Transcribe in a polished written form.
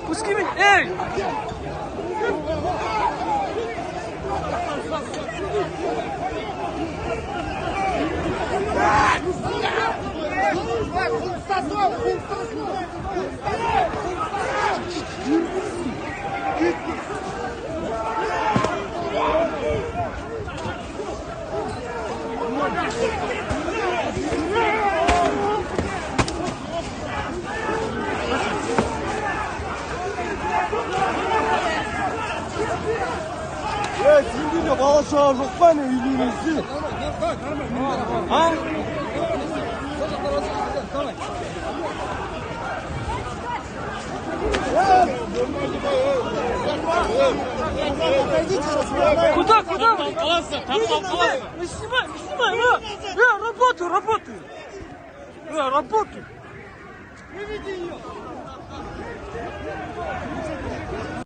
Пусти меня! Эй! Сенде де бала шаға жоқ па не үйлеріңізде? А? Куда? Снимай! Работаю! Выведи ее!